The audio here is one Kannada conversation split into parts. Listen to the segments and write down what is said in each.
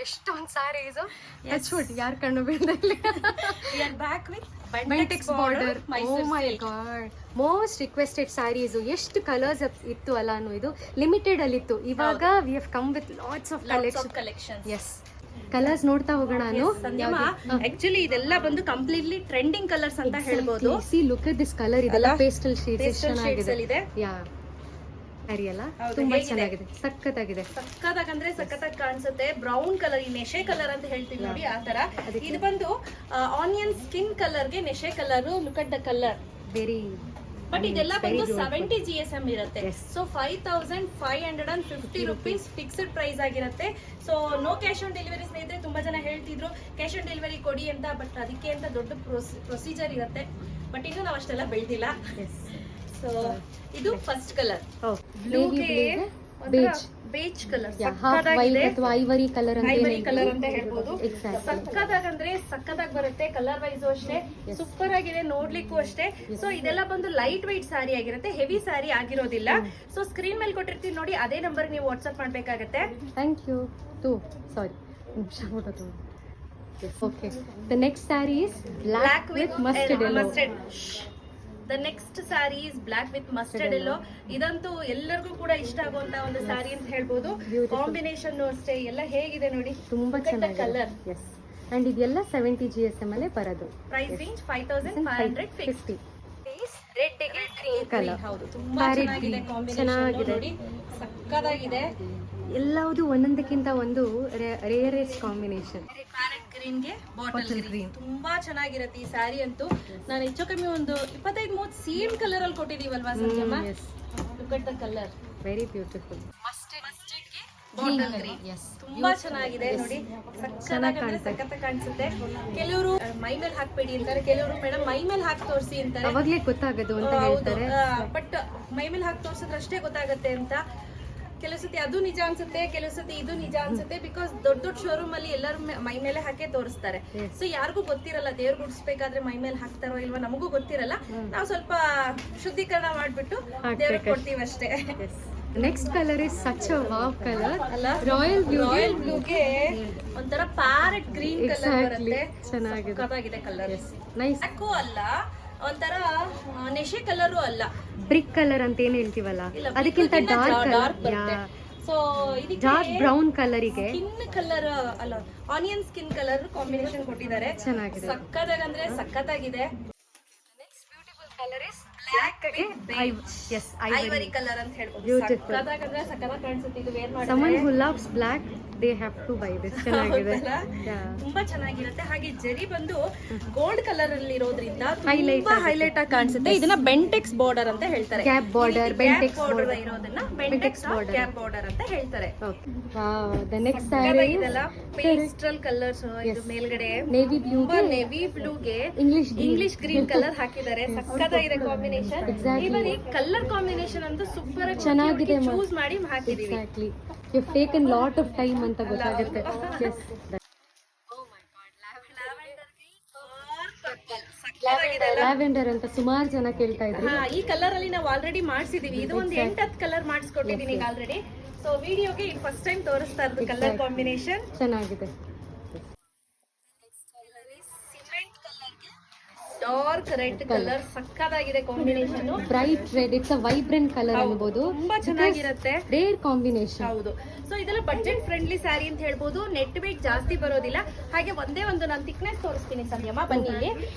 ಎಷ್ಟೊಂದು ಸ್ಯಾರೀಸ್ ಹಚ್ಬಿಟ್ಟು ಯಾರು ಕಣ್ಣು ಬೀಳ್ದಲ್ಲಿ Bentex border. Oh my God, most requested saris. ಎಷ್ಟು ಕಲರ್ಸ್ ಇತ್ತು ಅಲ್ಲ, ಇದು ಲಿಮಿಟೆಡ್ ಅಲ್ಲಿ ಇತ್ತು. ಇವಾಗ we have come with lots of collection. Yes, colours ನೋಡ್ತಾ ಹೋಗೋಣ. ಆಕ್ಚುಲಿ ಇದೆಲ್ಲ ಬಂದು ಕಂಪ್ಲೀಟ್ಲಿ ಟ್ರೆಂಡಿಂಗ್ ಕಲರ್ಸ್ ಅಂತ ಹೇಳ್ಬೋದು. C look at this colour, ಇದೆಲ್ಲ ಪೇಸ್ಟಲ್ ಶೇಡ್ಸ್ ಚೆನ್ನಾಗಿದೆ. ಯಾ ಅರಿಯಲ್ಲ, ತುಂಬಾ ಚೆನ್ನಾಗಿದೆ, ಸಖತ್ತಾಗಿದೆ. ಸಖತ್ತಾಗಂದ್ರೆ ಸಖತ್ತಾಗಿ ಕಾಣಿಸುತ್ತೆ. ಬ್ರೌನ್ ಕಲರ್, ಈ ನೆಶೆ ಕಲರ್ ಅಂತ ಹೇಳ್ತೀವಿ ನೋಡಿ, ಆ ತರ. ಇದು ಬಂದು ಆನಿಯನ್ ಸ್ಕಿನ್ ಕಲರ್ ಗೆ ನೆಶೆ colour. Look at the colour, very. But ಇದೆಲ್ಲ ಬಂದು 70 GSM ಇರುತ್ತೆ. ಸೊ 5550 rupees ಫಿಕ್ಸ್ಡ್ ಪ್ರೈಸ್ ಆಗಿರುತ್ತೆ. So no cash on delivery. ಸ್ನೇಹಿತರೆ, ತುಂಬಾ ಜನ ಹೇಳ್ತಿದ್ರು ಕ್ಯಾಶ್ ಆನ್ ಡೆಲಿವರಿ ಕೊಡಿ ಅಂತ, ಬಟ್ ಅದಕ್ಕೆ ಅಂತ ದೊಡ್ಡ ಪ್ರೊಸೀಜರ್ ಇರುತ್ತೆ. ಬಟ್ ಇನ್ನು ನಾವು ಅಷ್ಟೆಲ್ಲ ಬೆಳೆದಿಲ್ಲ. ಸೊ ಇದು first colour, beige colour, ivory colour ಅಂತ ಹೇಳ್ಬೋದು. ಸಕ್ಕತ್ತಾಗಂದ್ರೆ ಸಕ್ಕತ್ತಾಗಿ ಬರುತ್ತೆ. ಕಲರ್ ವೈಸ್ ಅಷ್ಟೇ ಸೂಪರ್ ಆಗಿದೆ, ನೋಡ್ಲಿಕ್ಕೂ ಅಷ್ಟೇ. ಸೊ ಇದೆಲ್ಲ ಬಂದು ಲೈಟ್ ವೈಟ್ ಸ್ಯಾರಿ ಆಗಿರುತ್ತೆ, ಹೆವಿ ಸ್ಯಾರಿ ಆಗಿರೋದಿಲ್ಲ. ಸೊ ಸ್ಕ್ರೀನ್ ಮೇಲೆ ಕೊಟ್ಟಿರ್ತೀವಿ ನೋಡಿ, ಅದೇ ನಂಬರ್ ನೀವು ವಾಟ್ಸ್ಆಪ್ ಮಾಡ್ಬೇಕಾಗತ್ತೆ. Thank you. Sorry, okay. The next sari is black with mustard. The next sari is black with mustard yellow. ಇದಂತೂ ಎಲ್ಲರಿಗೂ ಕೂಡ ಇಷ್ಟ ಆಗುವಂತ ಒಂದು ಸ್ಯಾರಿ ಅಂತ ಹೇಳ್ಬೋದು. ಕಾಂಬಿನೇಷನ್ ಅಷ್ಟೇ ಎಲ್ಲ ಹೇಗಿದೆ ನೋಡಿ, ತುಂಬಾ ಚೆನ್ನಾಗಿದೆ ಕಲರ್. ಎಸ್, ಅಂಡ್ ಇದೆಲ್ಲ 70 GSM ಅಲ್ಲೇ ಬರೋದು. Price range 5550. ರೆಡ್ ಗೆ ಗ್ರೀನ್ ಕಲರ್. ಹೌದು, ತುಂಬಾ ಚೆನ್ನಾಗಿದೆ ಕಾಂಬಿನೇಷನ್ ನೋಡಿ, ಸಕ್ಕತ್ತಾಗಿದೆ. ಎಲ್ಲವುದು ಒಂದೊಂದಕ್ಕಿಂತ ಒಂದು ರೇರೆಸ್ಟ್ ಕಾಂಬಿನೇಷನ್. ಪ್ಯಾರೆಟ್ ಗ್ರೀನ್ ಗೆ ಬಾಟಲ್ ಗ್ರೀನ್ ತುಂಬಾ ಚೆನ್ನಾಗಿರುತ್ತೆ ಈ ಸ್ಯಾರಿ ಅಂತೂ. ನಾನು ಹೆಚ್ಚು ಕಮ್ಮಿ ಒಂದು 25-30 ಸೇಮ್ ಕಲರ್ ಅಲ್ಲಿ ಕೊಟ್ಟಿದೀವಲ್ವಾ ಸಂಜಮ್ಮ. Look at the colour, very beautiful. Mustard ಗೆ ಬಾಟಲ್ ಗ್ರೀನ್. ತುಂಬಾ ಚೆನ್ನಾಗಿದೆ ನೋಡಿ, ಸಖತ್ತಾಗಿ ಕಾಣಿಸುತ್ತೆ. ಕೆಲವರು ಮೈ ಮೇಲೆ ಹಾಕ್ಬೇಡಿ ಅಂತಾರೆ, ಕೆಲವರು ಮೇಡಮ್ ಮೈ ಮೇಲೆ ಹಾಕಿ ತೋರಿಸಿ ಅಂತಾರೆ. ಅವಾಗ್ಲೇ ಗೊತ್ತಾಗೋದು ಅಂತ ಹೇಳ್ತಾರೆ. ಬಟ್ ಮೈ ಮೇಲೆ ಹಾಕಿ ತೋರ್ಸಿದ್ರೆ ಅಷ್ಟೇ ಗೊತ್ತಾಗತ್ತೆ ಅಂತ. ಕೆಲವು ಸತಿ ಅದು ನಿಜ ಅನ್ಸುತ್ತೆ, ಕೆಲವು ಸತಿ ಇದು ನಿಜ ಅನ್ಸುತ್ತೆ. ಬಿಕಾಸ್ ದೊಡ್ಡ ದೊಡ್ಡ ಶೋರೂಮ್ ಅಲ್ಲಿ ಎಲ್ಲರೂ ಮೈ ಮೇಲೆ ಹಾಕೇ ತೋರಿಸ್ತಾರೆ. ಸೊ ಯಾರಿಗೂ ಗೊತ್ತಿರಲ್ಲ, ದೇವ್ರು ಗುಡಿಸ್ಬೇಕಾದ್ರೆ ಮೈ ಮೇಲೆ ಹಾಕ್ತಾರೋ ಇಲ್ವಾ ನಮಗೂ ಗೊತ್ತಿರಲ್ಲ. ನಾವು ಸ್ವಲ್ಪ ಶುದ್ಧೀಕರಣ ಮಾಡ್ಬಿಟ್ಟು ದೇವ್ರಿಗೆ ಕೊಡ್ತೀವಿ ಅಷ್ಟೇ. Next colour is such a wow colour ಅಲ್ಲ, ರಾಯಲ್ ಬ್ಲೂಗೆ ಒಂಥರ ಪ್ಯಾರೆಟ್ ಗ್ರೀನ್ ಕಲರ್ ಬರುತ್ತೆ. ಚೆನ್ನಾಗಿದೆ ಕಲರ್. ನೈಸ್. ಯಾಕೋ ಅಲ್ಲ, ಒಂಥರ ನೆಶೆ ಕಲರು ಅಲ್ಲ, ಬ್ರಿಕ್ ಕಲರ್ ಅಂತ ಏನ್ ಹೇಳ್ತೀವಲ್ಲ ಅದಕ್ಕಿಂತ ಡಾರ್ಕ್ ಬರುತ್ತೆ. ಸೊ ಇದಕ್ಕೆ ಡಾರ್ಕ್ ಬ್ರೌನ್ ಕಲರಿಗೆ ಸ್ಕಿನ್ ಕಲರ್ ಅಲ್ಲ, ಆನಿಯನ್ ಸ್ಕಿನ್ ಕಲರ್ ಕಾಂಬಿನೇಷನ್ ಕೊಟ್ಟಿದ್ದಾರೆ. ಚೆನ್ನಾಗಿದೆ, ಸಕ್ಕತ್ತಾಗಂದ್ರೆ ಸಕ್ಕತ್ತಾಗಿದೆ. Next beautiful colour is black ivory colour ಅಂತ ಹೇಳ್ಬೋದು. ಸಕ್ಕತ್ತಾಗಂದ್ರೆ ಸಕ್ಕತ್ತಾಗಿ ಕಾಣಿಸುತ್ತೆ ಇದು ವೇರ್ ಮಾಡಿದ್ರೆ. someone who loves black they have to buy this. ಚೆನ್ನಾಗಿದೆ, ತುಂಬಾ ಚೆನ್ನಾಗಿರುತ್ತೆ. ಹಾಗೆ ಜರಿ ಬಂದು ಗೋಲ್ಡ್ ಕಲರ್ ಅಲ್ಲಿ ಇರೋದ್ರಿಂದ ತುಂಬಾ ಹೈಲೈಟ್ ಆಗಿ ಕಾಣಿಸುತ್ತೆ. ಇದನ್ನ ಬೆಂಟೆಕ್ಸ್ ಬಾರ್ಡರ್ ಅಂತ ಹೇಳ್ತಾರೆ. ಕ್ಯಾಪ್ ಬಾರ್ಡರ್, ಬೆಂಟೆಕ್ಸ್ ಬಾರ್ಡರ್ ಇರೋದನ್ನ ಬೆಂಟೆಕ್ಸ್ ಕ್ಯಾಪ್ ಬಾರ್ಡರ್ ಅಂತ ಹೇಳ್ತಾರೆ. ವಾವ್, ದ ನೆಕ್ಸ್ಟ್ ಸ್ಯಾರಿ ಇದೆಲ್ಲ ಪೇಸ್ಟಲ್ ಕಲರ್ಸ್. ಇದು ಮೇಲ್ಗಡೆ ನೇವಿ ಬ್ಲೂ, ನೇವಿ ಬ್ಲೂಗೆ ಇಂಗ್ಲಿಷ್ ಗ್ರೀನ್ ಕಲರ್ ಹಾಕಿದ್ದಾರೆ. ಸಕ್ಕತ್ತಾಗಿದೆ ಕಾಂಬಿನೇಷನ್. ಇವನ್ ಈ ಕಲರ್ ಕಾಂಬಿನೇಷನ್ ಅಂತೂ ಸೂಪರ್ ಆಗಿ ಚೆನ್ನಾಗಿದೆ, ಚೂಸ್ ಮಾಡಿ ಹಾಕಿದೀವಿ. Exactly, you have taken lot of time ಅಂತ ಗೊತ್ತಾಗುತ್ತೆ. ಎಸ್, ಲ್ಯಾವೆಂಡರ್ ಅಂತ ಸುಮಾರು ಜನ ಕೇಳ್ತಾ ಇದ್ರು. ಈ ಕಲರ್ ಅಲ್ಲಿ ನಾವು ಆಲ್ರೆಡಿ ಮಾಡಿಸಿದೀವಿ. ಇದು ಒಂದು 8-10 ಕಲರ್ ಮಾಡಿಸ್ಕೊಟ್ಟಿದೀನಿ ಈಗ ಆಲ್ರೆಡಿ. ಸೊ ವಿಡಿಯೋಗೆ ಇದು ಫಸ್ಟ್ ಟೈಮ್ ತೋರಿಸ್ತಾ ಇರೋದು ಕಲರ್ ಕಾಂಬಿನೇಷನ್. ಚೆನ್ನಾಗಿದೆ. ಡಾರ್ಕ್ ರೆಡ್ ಕಲರ್, ಸಕ್ಕತ್ತಾಗಿದೆ combination. Bright red, it's a vibrant colour ಅನ್ಬೋದು. ತುಂಬಾ ಚೆನ್ನಾಗಿರುತ್ತೆ, ರೇರ್ ಕಾಂಬಿನೇಷನ್. ಹೌದು. ಸೊ ಇದೆಲ್ಲ ಬಜೆಟ್ ಫ್ರೆಂಡ್ಲಿ ಸ್ಯಾರಿ ಅಂತ ಹೇಳ್ಬೋದು. ನೆಟ್ ವೇಟ್ ಜಾಸ್ತಿ ಬರೋದಿಲ್ಲ. ಹಾಗೆ ಒಂದೇ ಒಂದು ನಾನು ಥಿಕ್ನೆಸ್ ತೋರಿಸ್ತೀನಿ ಸಂಯಮ, ಬನ್ನಿ ಇಲ್ಲಿ.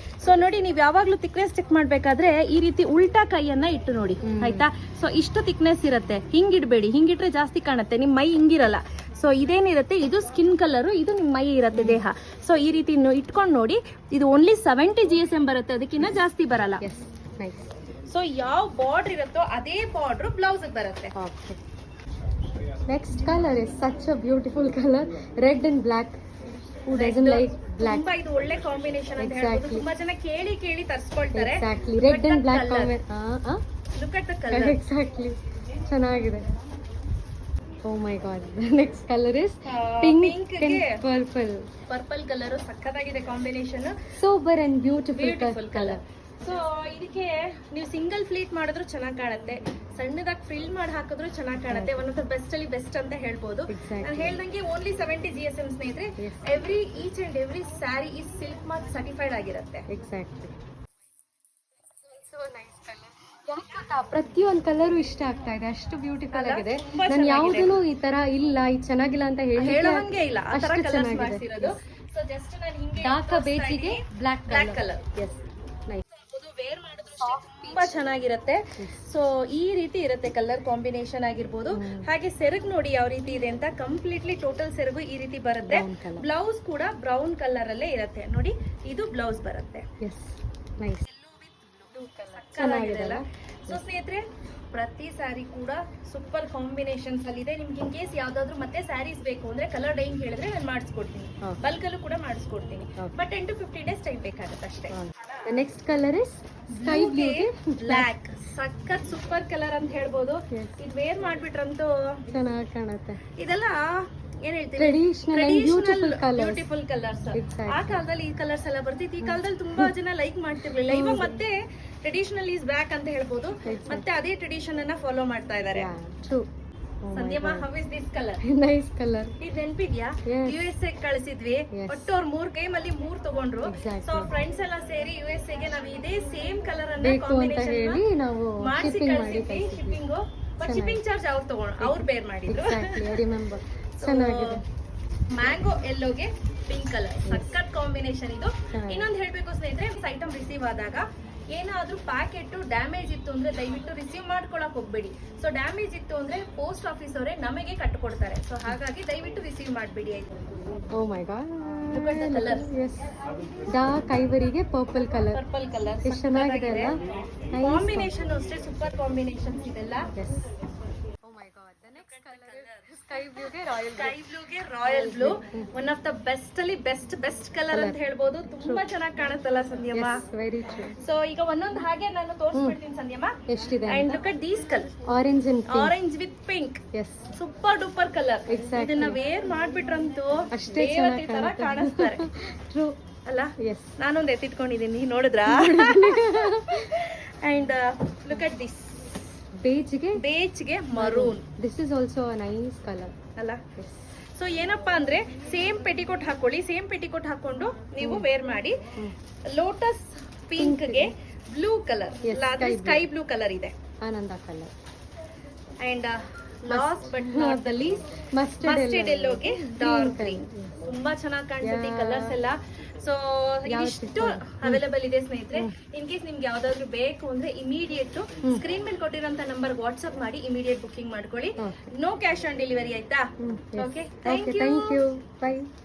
ಸೊ ನೋಡಿ, ನೀವು ಯಾವಾಗ್ಲೂ ಥಿಕ್ನೆಸ್ ಚೆಕ್ ಮಾಡ್ಬೇಕಾದ್ರೆ ಈ ರೀತಿ ಉಲ್ಟಾ ಕೈಯನ್ನ ಇಟ್ಟು ನೋಡಿ, ಆಯ್ತಾ. ಸೊ ಇಷ್ಟು ಥಿಕ್ನೆಸ್ ಇರುತ್ತೆ, ಹಿಂಗಿಡ್ಬೇಡಿ. ಹಿಂಗಿಟ್ರೆ ಜಾಸ್ತಿ ಕಾಣುತ್ತೆ, ನಿಮ್ ಮೈ ಹಿಂಗಿರಲ್ಲ. ಸೊ ಇದೇನಿರುತ್ತೆ, ಇದು ಸ್ಕಿನ್ ಕಲರು, ಇದು ನಿಮ್ಮ ಮೈ ಇರುತ್ತೆ, ದೇಹ. ಸೊ ಈ ರೀತಿ ಇಟ್ಕೊಂಡು ನೋಡಿ, ಇದು ಓನ್ಲಿ 70 GSM ಬರುತ್ತೆ, ಅದಕ್ಕಿಂತ ಜಾಸ್ತಿ ಬರಲ್ಲ. ಸೊ ಯಾವ ಬಾರ್ಡರ್ ಇರುತ್ತೋ ಅದೇ ಬಾರ್ಡರ್ ಬ್ಲೌಸ್ ಬರುತ್ತೆ. Next colour is such a beautiful colour, red and black. Who doesn't like black? ತುಂಬಾ ಇದು ಒಳ್ಳೆ ಕಾಂಬಿನೇಷನ್ ಅಂತ ಹೇಳ್ಬೋದು. ತುಂಬಾ ಜನ ಕೇಳಿ ತರಿಸ್ಕೊಳ್ತಾರೆ. Exactly, red and black look at the colour. Exactly, ಚೆನ್ನಾಗಿದೆ. Oh my god, the next color is pink and purple. Purple colour ಸಕ್ಕತ್ತಾಗಿದೆ combination. Sober and beautiful color. So ಇದಕ್ಕೆ ನೀವು ಸಿಂಗಲ್ ಫ್ಲೀಟ್ ಮಾಡಿದ್ರು ಚೆನ್ನಾಗಿ ಕಾಣುತ್ತೆ, ಸಣ್ಣದಾಗಿ ಫ್ರಿಲ್ ಮಾಡಿ ಹಾಕಿದ್ರು ಚೆನ್ನಾಗಿ ಕಾಣುತ್ತೆ. ಒನ್ ಆಫ್ ದ ಬೆಸ್ಟ್ ಅಲ್ಲಿ ಬೆಸ್ಟ್ ಅಂತ ಹೇಳ್ಬೋದು. ನಾನು ಹೇಳ್ದಂಗೆ ಓನ್ಲಿ 70 GSM ಸ್ನೇಹಿತರೆ. ಈಚ್ ಅಂಡ್ ಎವ್ರಿ ಸ್ಯಾರಿ ಈ ಸಿಲ್ಕ್ ಮಾರ್ಕ್ ಸರ್ಟಿಫೈಡ್ ಆಗಿರುತ್ತೆ. ಎಕ್ಸಾಕ್ಟ್ಲಿ. ಪ್ರತಿಯೊಂದು ಕಲರು ಇಷ್ಟ ಆಗ್ತಾ ಇದೆ, ಅಷ್ಟು ಬ್ಯೂಟಿಫುಲ್ ಆಗಿದೆ. ನಾನು ಯಾವುದೂ ಈ ತರ ಇಲ್ಲ ಇದು ಚೆನ್ನಾಗಿಲ್ಲ ಅಂತ ಹೇಳೋಂಗೆ ಇಲ್ಲ, ಆ ತರ ಅಷ್ಟು ಕಲರ್ಸ್ ಚೆನ್ನಾಗಿದೆ. ಮಾಡಿಸಿರೋದು. ಸೊ ಜಸ್ಟ್ ನಾನು ಹಿಂಗೆ ಡಾರ್ಕ್ ಬೇಜಿಗೆ black colour yes nice. Wear ಮಾಡಿದ್ರು ತುಂಬಾ ಚೆನ್ನಾಗಿರುತ್ತೆ. ಸೊ ಈ ರೀತಿ ಇರುತ್ತೆ ಕಲರ್ ಕಾಂಬಿನೇಷನ್ ಆಗಿರ್ಬೋದು. ಹಾಗೆ ಸೆರಗು ನೋಡಿ ಯಾವ ರೀತಿ ಇದೆ ಅಂತ, ಕಂಪ್ಲೀಟ್ಲಿ ಟೋಟಲ್ ಸೆರಗು ಈ ರೀತಿ ಬರುತ್ತೆ. ಬ್ಲೌಸ್ ಕೂಡ ಬ್ರೌನ್ ಕಲರ್ ಅಲ್ಲೇ ಇರುತ್ತೆ ನೋಡಿ, ಇದು ಬ್ಲೌಸ್ ಬರುತ್ತೆ. S nice. ಚೆನ್ನಾಗಿದೆ. ಸೊ ಸ್ನೇಹಿತರೆ, ಪ್ರತಿ ಸ್ಯಾರಿ ಕೂಡ ಸೂಪರ್ ಕಾಂಬಿನೇಷನ್ಸ್ ಅಲ್ಲಿ ಇದೆ. ನಿಮ್ಗೆ ಇನ್ ಕೇಸ್ ಯಾವ್ದಾದ್ರು ಮತ್ತೆ ಸ್ಯಾರೀಸ್ ಬೇಕು ಅಂದ್ರೆ ಕಲರ್ ಡೈಯಿಂಗ್ ಹೇಳಿದ್ರೆ ನಾನು ಮಾಡಿಸ್ಕೊಡ್ತೀನಿ, ಬಲ್ಕಲ್ಲೂ ಕೂಡ ಮಾಡಿಸ್ಕೊಡ್ತೀನಿ. ಬಟ್ 10 to 15 ಡೇಸ್ ಟೈಮ್ ಬೇಕಾಗುತ್ತೆ ಅಷ್ಟೇ. Next colour is sky blue black. ಸಖತ್ ಸೂಪರ್ ಕಲರ್ ಅಂತ ಹೇಳ್ಬೋದು. ಇದು ವೇರ್ ಮಾಡ್ಬಿಟ್ರಂತೂ ಚೆನ್ನಾಗಿ ಕಾಣುತ್ತೆ. ಇದೆಲ್ಲ ಏನ್ ಹೇಳ್ತೀವಿ, ಟ್ರೆಡಿಷನಲ್ ಬ್ಯೂಟಿಫುಲ್ ಕಲರ್ಸ್. ಆ ಕಾಲದಲ್ಲಿ ಈ ಕಲರ್ಸ್ ಎಲ್ಲ ಬರ್ತಿತ್ತು. ಈ ಕಾಲದಲ್ಲಿ ತುಂಬಾ ಜನ ಲೈಕ್ ಮಾಡ್ತಿರ್ಲಿಲ್ಲ. ಇವಾಗ ಮತ್ತೆ ಟ್ರೆಡಿಷನಲ್ ಈಸ್ ಬ್ಯಾಕ್ ಅಂತ ಹೇಳ್ಬೋದು. ಮತ್ತೆ ಅದೇ ಟ್ರೆಡಿಷನ್ ಅನ್ನ ಫಾಲೋ ಮಾಡ್ತಾ ಇದ್ದಾರೆ. ಸಂಧ್ಯಮ್ಮ, how is this colour? Nice colour. ಇದು ನೆನಪಿದ್ಯಾ? USA ಕಳಿಸಿದ್ವಿ, ಒಟ್ಟು ಅವ್ರು 3 ಗೇಮಲ್ಲಿ 3 ತಗೊಂಡ್ರು. ಸೊ ಫ್ರೆಂಡ್ಸ್ ಎಲ್ಲ ಸೇರಿ USA ಗೆ ನಾವು ಇದೇ ಸೇಮ್ ಕಲರ್ ಅನ್ನ ಕಾಂಬಿನೇಷನ್ ಮಾಡಿಸಿ ಕಳಿಸಿದ್ವಿ. ಶಿಪ್ಪಿಂಗು ಬಟ್ ಶಿಪ್ಪಿಂಗ್ ಚಾರ್ಜ್ ಅವ್ರು ಬೇರ್ ಮಾಡಿದ್ರು. ಚೆನ್ನಾಗಿದೆ. ಮ್ಯಾಂಗೋ ಎಲ್ಲೋಗೆ ಪಿಂಕ್ ಕಲರ್, ಸಖತ್ ಕಾಂಬಿನೇಷನ್ ಇದು. ಇನ್ನೊಂದು ಹೇಳ್ಬೇಕು ಸ್ನೇಹಿತರೆ, ಐಟಮ್ ರಿಸೀವ್ ಆದಾಗ ಏನಾದ್ರೂ ಪ್ಯಾಕೆಟ್ ಡ್ಯಾಮೇಜ್ ಇತ್ತು ಅಂದ್ರೆ ದಯವಿಟ್ಟು ರಿಸೀವ್ ಮಾಡ್ಕೊಳಕ್ ಹೋಗ್ಬೇಡಿ. ಸೊ ಡ್ಯಾಮೇಜ್ ಇತ್ತು ಅಂದ್ರೆ ಪೋಸ್ಟ್ ಆಫೀಸ್ ಅವರೇ ನಮಗೆ ಕಟ್ಕೊಡ್ತಾರೆ. ಸೊ ಹಾಗಾಗಿ ದಯವಿಟ್ಟು ರಿಸೀವ್ ಮಾಡಬೇಡಿ ಆಯ್ತು. Oh my God, yes. Dark ಐವರಿಗೆ ಪರ್ಪಲ್ ಕಲರ್ ಎಷ್ಟು ಚೆನ್ನಾಗಿದೆ ಅಲ್ಲ. ಕಾಂಬಿನೇಷನ್ ಅಷ್ಟೇ ಸೂಪರ್ ಕಾಂಬಿನೇಷನ್ಸ್ ಇದೆಲ್ಲ. ಸ್ಕೈ ಬ್ಲೂಗೆ royal blue, one of the best ಅಲ್ಲಿ ಬೆಸ್ಟ್ ಕಲರ್ ಅಂತ ಹೇಳ್ಬೋದು. ತುಂಬಾ ಚೆನ್ನಾಗಿ ಕಾಣುತ್ತಲ್ಲ ಸಂಧ್ಯಮ್ಮ? Very true. ಸೊ ಈಗ ಒಂದೊಂದು ಹಾಗೆ ನಾನು ತೋರಿಸ್ಬಿಡ್ತೀನಿ ಸಂಧ್ಯಮ್ಮ. ಎಷ್ಟಿದೆ? And look at these colour, orange with pink. Yes, super duper colour. ಇದನ್ನ ವೇರ್ ಮಾಡ್ಬಿಟ್ರಂತೂ ಅಷ್ಟೇ ದೇವತೆ ತರ ಕಾಣಿಸ್ತಾರೆ. ಟ್ರೂ ಅಲ್ಲ? ಎಸ್. ನಾನೊಂದು ಎತ್ತಿಟ್ಕೊಂಡಿದ್ದೀನಿ, ನೋಡಿದ್ರಾ? ಅಂಡ್ ಲುಕ್ ಅಟ್ ದಿಸ್ ಬೇಜ್ಗೆ maroon. This is also a nice colour ಅಲ್ಲ? ಸೊ ಏನಪ್ಪಾ ಅಂದ್ರೆ ಸೇಮ್ ಪೆಟಿಕೋಟ್ ಹಾಕೊಳ್ಳಿ, ಸೇಮ್ ಪೆಟಿಕೋಟ್ ಹಾಕೊಂಡು ನೀವು ವೇರ್ ಮಾಡಿ. ಲೋಟಸ್ ಪಿಂಕ್ ಗೆ blue colour, sky blue colour ಇದೆ, ಆನಂದ colour. And last but not the least mustard ಎಲ್ಲೋಗೆ ಡಾರ್ಕ್ ಗ್ರೀನ್. ತುಂಬಾ ಚೆನ್ನಾಗಿ ಕಾಣಿಸುತ್ತೆ ಈ ಕಲರ್ಸ್ ಎಲ್ಲ. ಸೊ ಇಷ್ಟು ಅವೈಲೇಬಲ್ ಇದೆ ಸ್ನೇಹಿತರೆ. ಇನ್ ಕೇಸ್ ನಿಮ್ಗೆ ಯಾವ್ದಾದ್ರು ಬೇಕು ಅಂದ್ರೆ ಇಮಿಡಿಯೇಟ್ ಸ್ಕ್ರೀನ್ ಮೇಲೆ ಕೊಟ್ಟಿರೋಂತ ನಂಬರ್ ವಾಟ್ಸ್ಆಪ್ ಮಾಡಿ ಇಮಿಡಿಯೇಟ್ ಬುಕಿಂಗ್ ಮಾಡ್ಕೊಳ್ಳಿ. ನೋ ಕ್ಯಾಶ್ ಆನ್ ಡೆಲಿವರಿ, ಆಯ್ತಾ? Okay, thank you. ಬೈ.